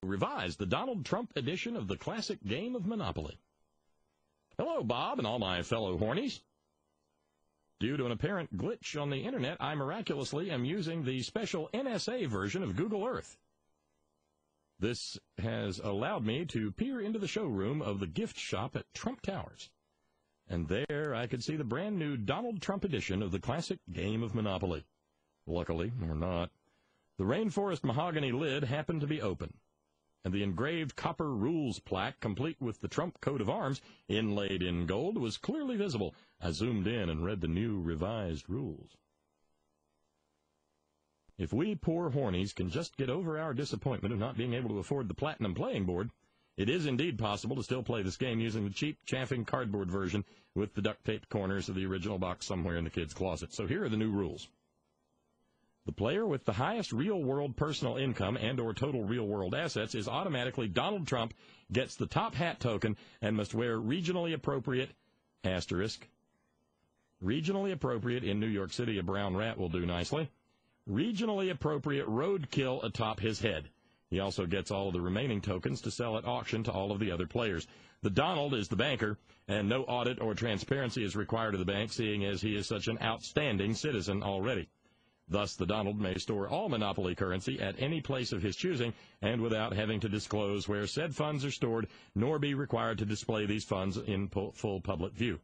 Revised, the Donald Trump edition of the classic game of Monopoly. Hello, Bob, and all my fellow hornies. Due to an apparent glitch on the internet, I miraculously am using the special NSA version of Google Earth. This has allowed me to peer into the showroom of the gift shop at Trump Towers. And there I could see the brand new Donald Trump edition of the classic game of Monopoly. Luckily, or not, the rainforest mahogany lid happened to be open, and the engraved copper rules plaque, complete with the Trump coat of arms, inlaid in gold, was clearly visible. I zoomed in and read the new revised rules. If we poor hornies can just get over our disappointment of not being able to afford the platinum playing board, it is indeed possible to still play this game using the cheap, chaffing cardboard version with the duct-taped corners of the original box somewhere in the kid's closet. So here are the new rules. The player with the highest real-world personal income and or total real-world assets is automatically Donald Trump, gets the top hat token, and must wear regionally appropriate, regionally appropriate in New York City, a brown rat will do nicely, regionally appropriate roadkill atop his head. He also gets all of the remaining tokens to sell at auction to all of the other players. The Donald is the banker, and no audit or transparency is required of the bank, seeing as he is such an outstanding citizen already. Thus, the Donald may store all Monopoly currency at any place of his choosing and without having to disclose where said funds are stored, nor be required to display these funds in full public view.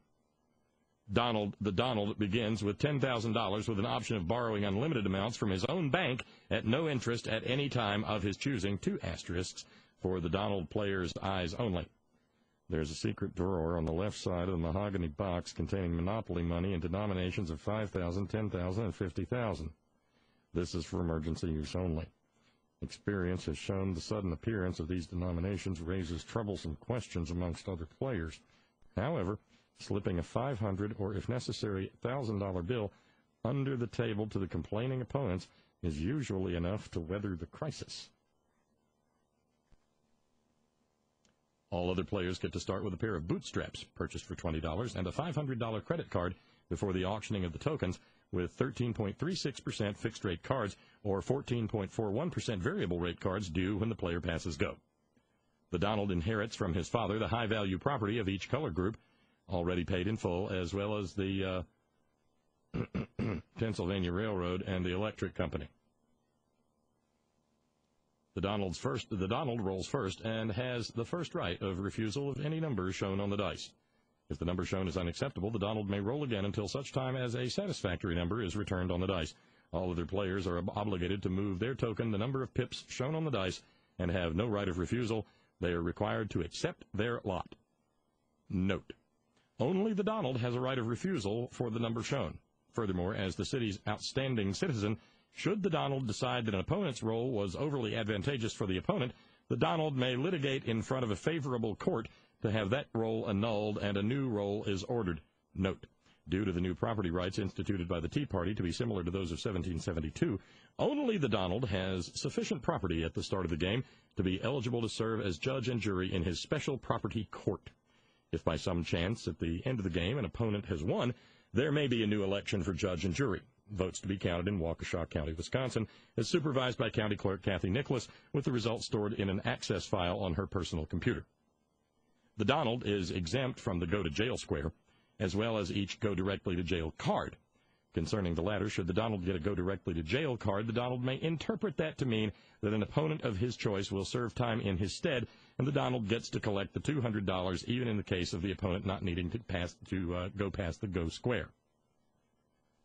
The Donald begins with $10,000 with an option of borrowing unlimited amounts from his own bank at no interest at any time of his choosing, 2 asterisks for the Donald player's eyes only. There's a secret drawer on the left side of the mahogany box containing Monopoly money in denominations of 5,000, 10,000, and 50,000. This is for emergency use only. Experience has shown the sudden appearance of these denominations raises troublesome questions amongst other players. However, slipping a $500 or, if necessary, $1,000 bill under the table to the complaining opponents is usually enough to weather the crisis. All other players get to start with a pair of bootstraps purchased for $20 and a $500 credit card before the auctioning of the tokens, with 13.36% fixed-rate cards or 14.41% variable rate cards due when the player passes go. The Donald inherits from his father the high-value property of each color group, already paid in full, as well as the Pennsylvania Railroad and the Electric Company. The Donald rolls first and has the first right of refusal of any number shown on the dice. If the number shown is unacceptable, the Donald may roll again until such time as a satisfactory number is returned on the dice. All other players are obligated to move their token the number of pips shown on the dice and have no right of refusal. They are required to accept their lot. Note: only the Donald has a right of refusal for the number shown. Furthermore, as the city's outstanding citizen, should the Donald decide that an opponent's roll was overly advantageous for the opponent, the Donald may litigate in front of a favorable court to have that roll annulled and a new roll is ordered. Note: due to the new property rights instituted by the Tea Party to be similar to those of 1772, only the Donald has sufficient property at the start of the game to be eligible to serve as judge and jury in his special property court. If by some chance at the end of the game an opponent has won, there may be a new election for judge and jury. Votes to be counted in Waukesha County, Wisconsin, as supervised by County Clerk Kathy Nicholas, with the results stored in an access file on her personal computer. The Donald is exempt from the go-to-jail square, as well as each go-directly-to-jail card. Concerning the latter, should the Donald get a go-directly-to-jail card, the Donald may interpret that to mean that an opponent of his choice will serve time in his stead, and the Donald gets to collect the $200 even in the case of the opponent not needing to go past the go square.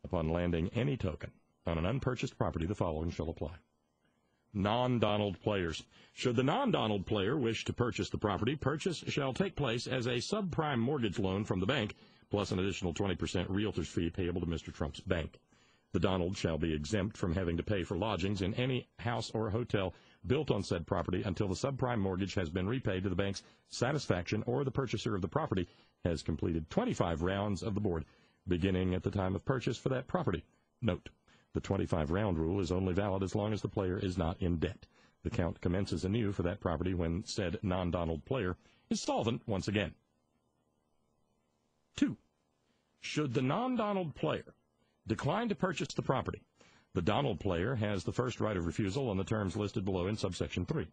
Upon landing any token on an unpurchased property, the following shall apply. Non-Donald players. Should the non-Donald player wish to purchase the property, purchase shall take place as a subprime mortgage loan from the bank, plus an additional 20% realtor's fee payable to Mr. Trump's bank. The Donald shall be exempt from having to pay for lodgings in any house or hotel built on said property until the subprime mortgage has been repaid to the bank's satisfaction or the purchaser of the property has completed 25 rounds of the board, beginning at the time of purchase for that property. Note: the 25-round rule is only valid as long as the player is not in debt. The count commences anew for that property when said non-Donald player is solvent once again. 2. Should the non-Donald player decline to purchase the property, the Donald player has the first right of refusal on the terms listed below in subsection 3.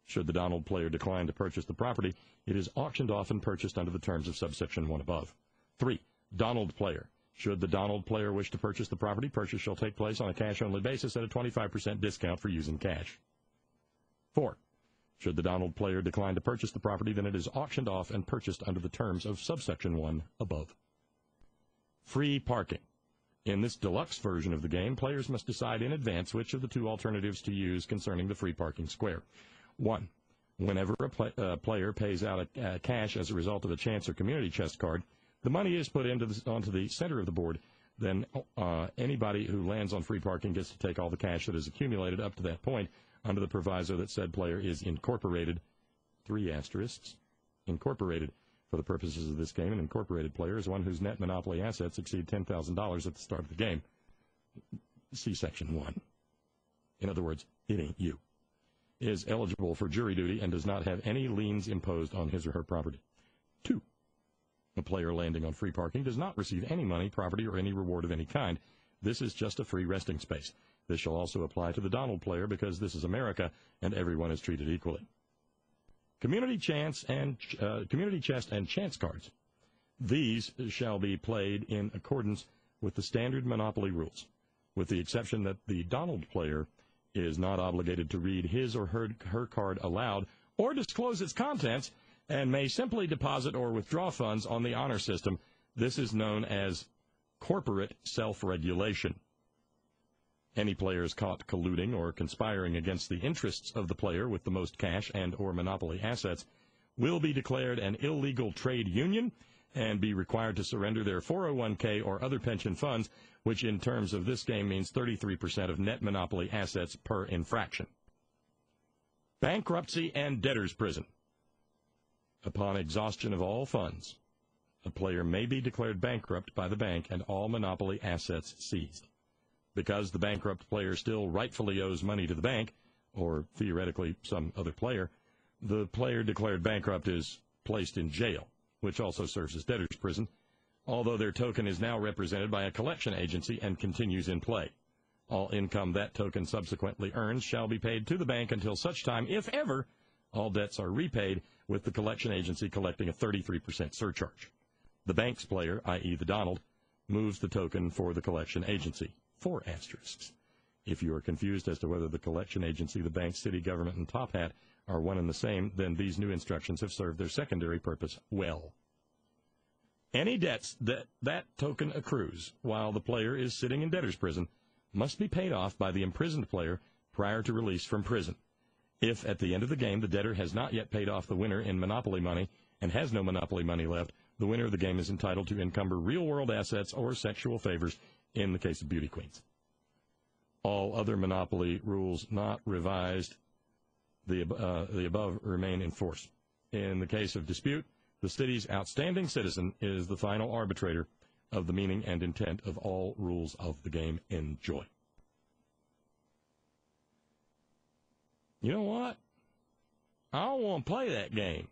Should the Donald player decline to purchase the property, it is auctioned off and purchased under the terms of subsection 1 above. 3. Donald player. Should the Donald player wish to purchase the property, purchase shall take place on a cash-only basis at a 25% discount for using cash. 4. Should the Donald player decline to purchase the property, then it is auctioned off and purchased under the terms of subsection 1 above. Free parking. In this deluxe version of the game, players must decide in advance which of the two alternatives to use concerning the free parking square. 1. Whenever a player pays out cash as a result of a chance or community chest card, the money is put onto the center of the board. Then anybody who lands on free parking gets to take all the cash that is accumulated up to that point under the proviso that said player is incorporated, 3 asterisks, incorporated for the purposes of this game. An incorporated player is one whose net monopoly assets exceed $10,000 at the start of the game. See Section 1. In other words, it ain't you. Is eligible for jury duty and does not have any liens imposed on his or her property. 2. A player landing on free parking does not receive any money, property, or any reward of any kind. This is just a free resting space. This shall also apply to the Donald player because this is America and everyone is treated equally. Community chest and chance cards. These shall be played in accordance with the standard Monopoly rules, with the exception that the Donald player is not obligated to read his or her card aloud or disclose its contents and may simply deposit or withdraw funds on the honor system. This is known as corporate self-regulation. Any players caught colluding or conspiring against the interests of the player with the most cash and or monopoly assets will be declared an illegal trade union and be required to surrender their 401k or other pension funds, which in terms of this game means 33% of net monopoly assets per infraction. Bankruptcy and debtor's prison. Upon exhaustion of all funds, a player may be declared bankrupt by the bank and all monopoly assets seized. Because the bankrupt player still rightfully owes money to the bank, or theoretically some other player, the player declared bankrupt is placed in jail, which also serves as debtor's prison, although their token is now represented by a collection agency and continues in play. All income that token subsequently earns shall be paid to the bank until such time, if ever, all debts are repaid, with the collection agency collecting a 33% surcharge. The bank's player, i.e. the Donald, moves the token for the collection agency, 4 asterisks. If you are confused as to whether the collection agency, the bank, city government, and top hat are one and the same, then these new instructions have served their secondary purpose well. Any debts that token accrues while the player is sitting in debtor's prison must be paid off by the imprisoned player prior to release from prison. If at the end of the game the debtor has not yet paid off the winner in monopoly money and has no monopoly money left, the winner of the game is entitled to encumber real-world assets or sexual favors in the case of beauty queens. All other monopoly rules not revised, the above remain in force. In the case of dispute, the city's outstanding citizen is the final arbitrator of the meaning and intent of all rules of the game. Enjoy. You know what? I don't want to play that game.